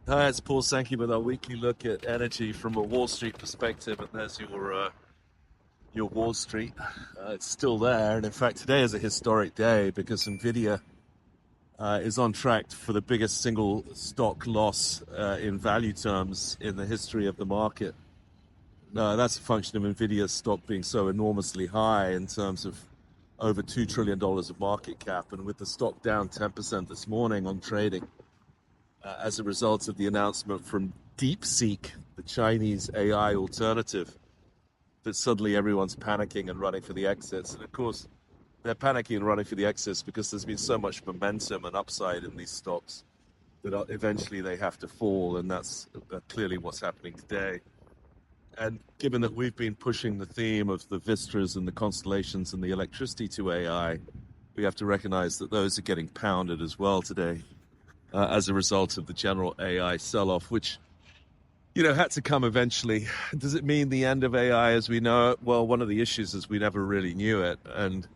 Hi, it's Paul Sankey with our weekly look at energy from a Wall Street perspective, and there's your Wall Street. It's still there, and in fact, today is a historic day because NVDA is on track for the biggest single stock loss in value terms in the history of the market. That's a function of NVIDIA's stock being so enormously high in terms of over $2 trillion of market cap, and with the stock down 10% this morning on trading. As a result of the announcement from DeepSeek, the Chinese AI alternative, that suddenly everyone's panicking and running for the exits. And of course, they're panicking and running for the exits because there's been so much momentum and upside in these stocks that eventually they have to fall. And that's clearly what's happening today. And given that we've been pushing the theme of the Vistas and the constellations and the electricity to AI, we have to recognize that those are getting pounded as well today. As a result of the general AI sell-off, which, had to come eventually. Does it mean the end of AI as we know it? Well, one of the issues is we never really knew it. And,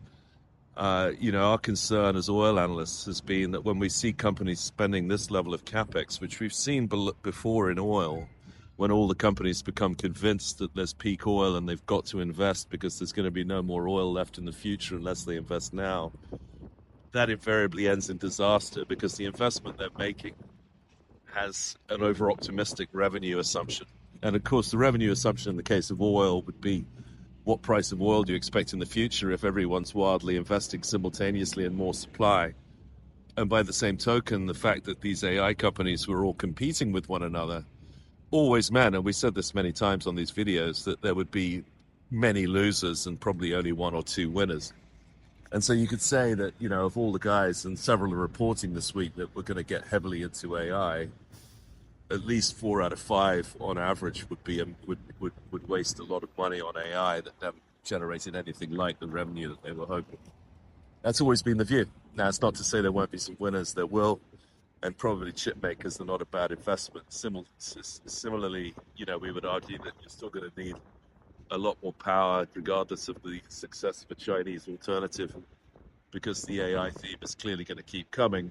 our concern as oil analysts has been that when we see companies spending this level of capex, which we've seen before in oil, when all the companies become convinced that there's peak oil and they've got to invest because there's going to be no more oil left in the future unless they invest now, that invariably ends in disaster because the investment they're making has an over-optimistic revenue assumption. And of course, the revenue assumption in the case of oil would be, what price of oil do you expect in the future if everyone's wildly investing simultaneously in more supply? And by the same token, the fact that these AI companies were all competing with one another always meant, and we said this many times on these videos, that there would be many losers and probably only one or two winners. And so you could say that, of all the guys, and several are reporting this week that we're going to get heavily into AI, at least 4 out of 5 on average would waste a lot of money on AI that never generated anything like the revenue that they were hoping. That's always been the view. Now, it's not to say there won't be some winners. There will, and probably chip makers are not a bad investment. Similarly, we would argue that you're still going to need a lot more power, regardless of the success of a Chinese alternative, because the AI theme is clearly going to keep coming.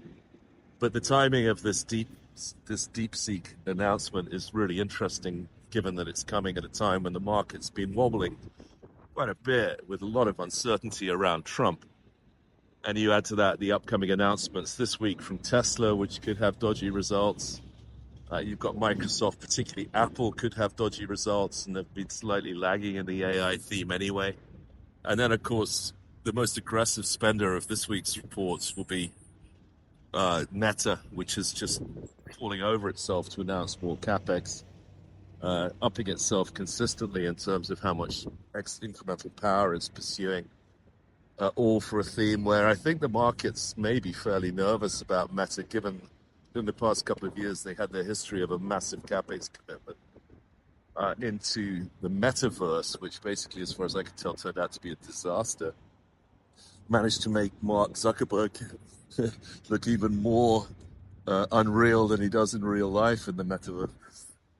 But the timing of this DeepSeek announcement is really interesting, given that it's coming at a time when the market's been wobbling quite a bit with a lot of uncertainty around Trump. And you add to that the upcoming announcements this week from Tesla, which could have dodgy results. You've got Microsoft, particularly Apple, could have dodgy results, and they've been slightly lagging in the AI theme anyway. And then, of course, the most aggressive spender of this week's reports will be Meta, which is just falling over itself to announce more capex, upping itself consistently in terms of how much incremental power it's pursuing, all for a theme where I think the markets may be fairly nervous about Meta, given in the past couple of years, they had their history of a massive capex commitment into the metaverse, which basically, as far as I can tell, turned out to be a disaster. Managed to make Mark Zuckerberg look even more unreal than he does in real life in the metaverse.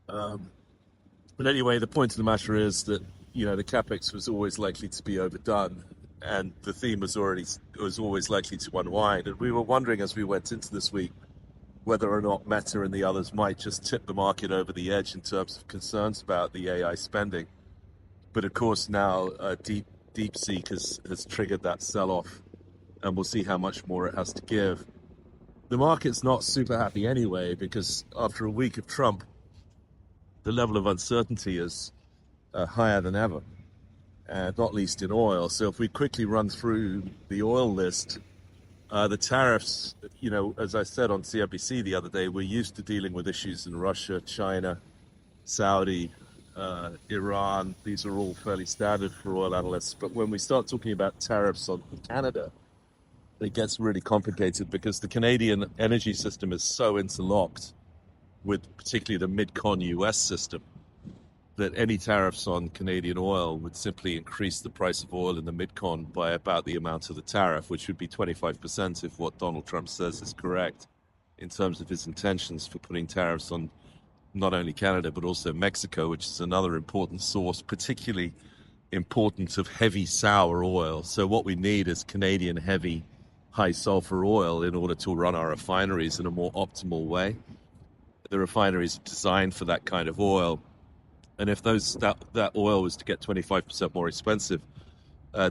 But anyway, the point of the matter is that, the capex was always likely to be overdone, and the theme was always likely to unwind. And we were wondering as we went into this week whether or not Meta and the others might just tip the market over the edge in terms of concerns about the AI spending. But of course now DeepSeek has triggered that sell-off, and we'll see how much more it has to give. The market's not super happy anyway, because after a week of Trump, the level of uncertainty is higher than ever, not least in oil. So if we quickly run through the oil list, the tariffs, as I said on CNBC the other day, we're used to dealing with issues in Russia, China, Saudi, Iran. These are all fairly standard for oil analysts. But when we start talking about tariffs on Canada, it gets really complicated because the Canadian energy system is so interlocked with particularly the mid-con US system that any tariffs on Canadian oil would simply increase the price of oil in the mid-con by about the amount of the tariff, which would be 25% if what Donald Trump says is correct in terms of his intentions for putting tariffs on not only Canada, but also Mexico, which is another important source, particularly important of heavy sour oil. So what we need is Canadian heavy high sulfur oil in order to run our refineries in a more optimal way. The refineries are designed for that kind of oil. And if that oil was to get 25% more expensive,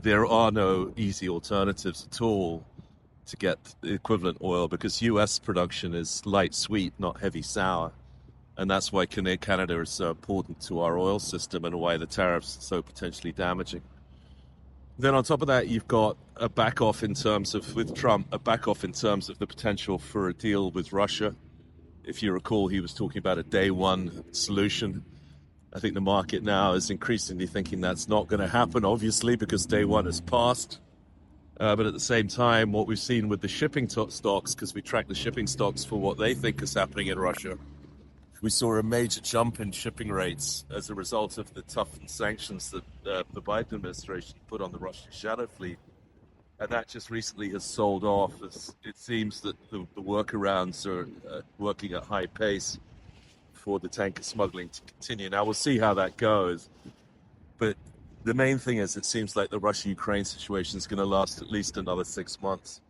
there are no easy alternatives at all to get the equivalent oil, because US production is light sweet, not heavy sour. And that's why Canada is so important to our oil system and why the tariffs are so potentially damaging. Then on top of that, you've got a back off in terms of, with Trump, a back off in terms of the potential for a deal with Russia. If you recall, he was talking about a day one solution. I think the market now is increasingly thinking that's not going to happen, obviously, because day one has passed. But at the same time, what we've seen with the shipping stocks, because we track the shipping stocks for what they think is happening in Russia, we saw a major jump in shipping rates as a result of the toughened sanctions that the Biden administration put on the Russian shadow fleet. And that just recently has sold off. It seems that the workarounds are working at high pace for the tanker smuggling to continue. Now, we'll see how that goes. But the main thing is, it seems like the Russia-Ukraine situation is going to last at least another 6 months.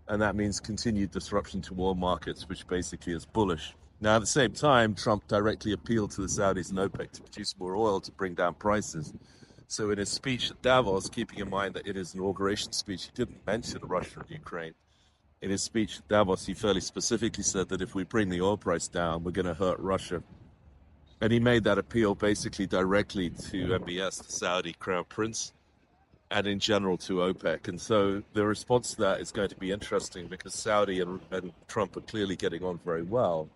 And that means continued disruption to oil markets, which basically is bullish. Now, at the same time, Trump directly appealed to the Saudis and OPEC to produce more oil to bring down prices. So in his speech at Davos, keeping in mind that it is an inauguration speech, he didn't mention Russia and Ukraine. In his speech at Davos, he fairly specifically said that if we bring the oil price down, we're going to hurt Russia. And he made that appeal basically directly to MBS, the Saudi Crown Prince, and in general to OPEC. And so the response to that is going to be interesting, because Saudi and Trump are clearly getting on very well.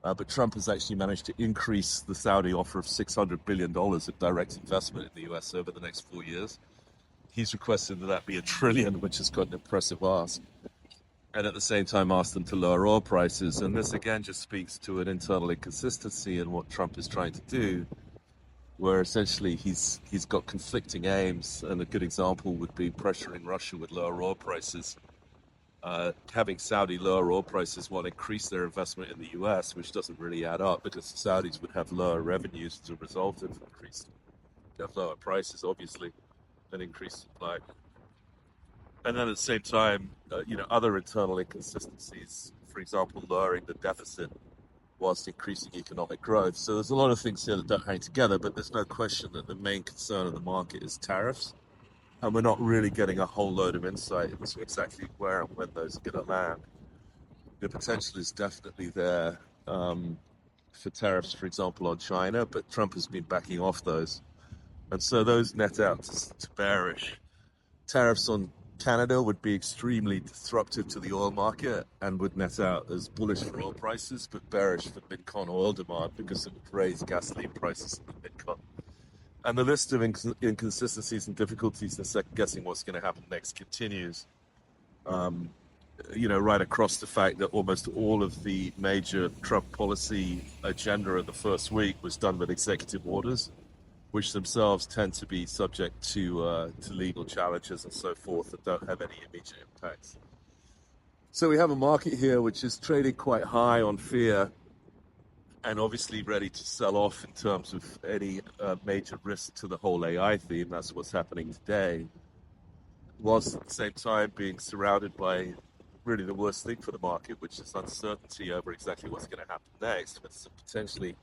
But Trump has actually managed to increase the Saudi offer of $600 billion of direct investment in the US over the next 4 years. He's requested that be $1 trillion, which is quite an impressive ask. And at the same time asked them to lower oil prices. And this again just speaks to an internal inconsistency in what Trump is trying to do, where essentially he's got conflicting aims. And a good example would be pressuring Russia with lower oil prices. Having Saudi lower oil prices will increase their investment in the US, which doesn't really add up, because the Saudis would have lower revenues as a result of lower prices, obviously, and increased supply. And then at the same time, other internal inconsistencies, for example, lowering the deficit whilst increasing economic growth. So there's a lot of things here that don't hang together, but there's no question that the main concern of the market is tariffs. And we're not really getting a whole load of insight into exactly where and when those are going to land. The potential is definitely there for tariffs, for example, on China, but Trump has been backing off those. And so those net out to bearish. Tariffs on Canada would be extremely disruptive to the oil market and would net out as bullish for oil prices, but bearish for Mid-Con oil demand, because it would raise gasoline prices in the Mid-Con. And the list of inconsistencies and difficulties in second-guessing what's going to happen next continues. Right across the fact that almost all of the major Trump policy agenda in the first week was done with executive orders, which themselves tend to be subject to legal challenges and so forth that don't have any immediate impacts. So we have a market here which is trading quite high on fear, and obviously ready to sell off in terms of any major risk to the whole AI theme. That's what's happening today, whilst at the same time being surrounded by really the worst thing for the market, which is uncertainty over exactly what's going to happen next, with some potentially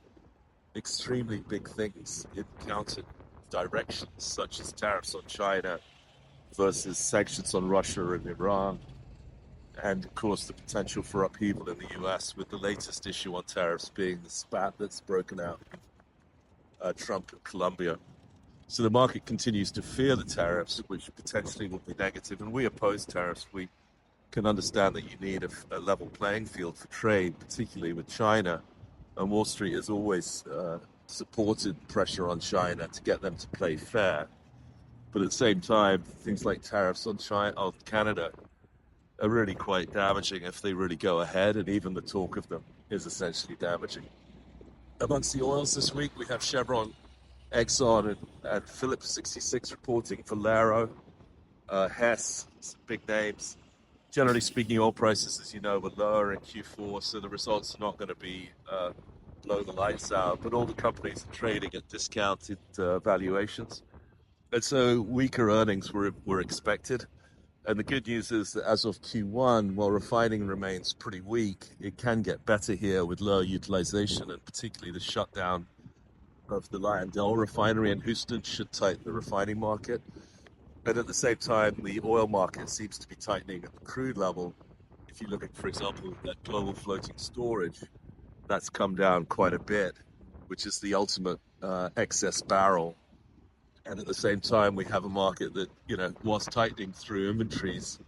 extremely big things in counter directions, such as tariffs on China versus sanctions on Russia and Iran. And of course, the potential for upheaval in the US, with the latest issue on tariffs being the spat that's broken out Trump and Colombia. So the market continues to fear the tariffs, which potentially will be negative. And we oppose tariffs. We can understand that you need a level playing field for trade, particularly with China. And Wall Street has always supported pressure on China to get them to play fair. But at the same time, things like tariffs on Canada are really quite damaging if they really go ahead, and even the talk of them is essentially damaging. Amongst the oils this week, we have Chevron, Exxon, and Phillips 66 reporting, Valero, Hess, some big names. Generally speaking, oil prices, as you know, were lower in Q4, so the results are not going to be blow the lights out, but all the companies are trading at discounted valuations. And so weaker earnings were expected. And the good news is that as of Q1, while refining remains pretty weak, it can get better here with lower utilization, and particularly the shutdown of the Lyondell refinery in Houston should tighten the refining market. And at the same time, the oil market seems to be tightening at the crude level. If you look at, for example, that global floating storage, that's come down quite a bit, which is the ultimate excess barrel. And at the same time, we have a market that, whilst tightening through inventories,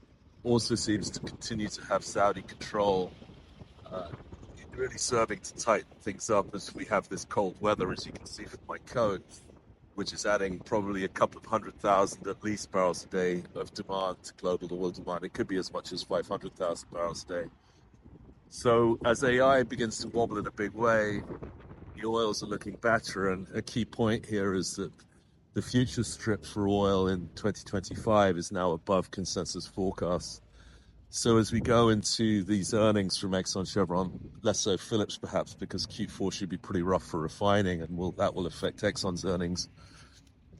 also seems to continue to have Saudi control, really serving to tighten things up as we have this cold weather, as you can see from my code, which is adding probably a couple of 100,000 at least barrels a day of demand to global oil demand. It could be as much as 500,000 barrels a day. So as AI begins to wobble in a big way, the oils are looking better. And a key point here is that the future strip for oil in 2025 is now above consensus forecasts. So as we go into these earnings from Exxon, Chevron, less so Phillips perhaps, because Q4 should be pretty rough for refining, and that will affect Exxon's earnings.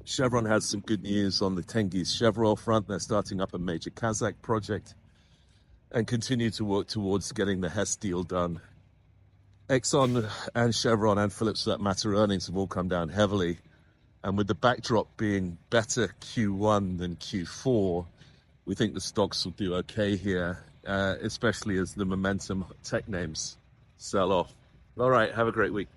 Chevron has some good news on the Tengiz Chevron front. They're starting up a major Kazakh project and continue to work towards getting the Hess deal done. Exxon and Chevron and Phillips, for that matter, earnings have all come down heavily. And with the backdrop being better Q1 than Q4, we think the stocks will do okay here, especially as the momentum tech names sell off. All right, have a great week.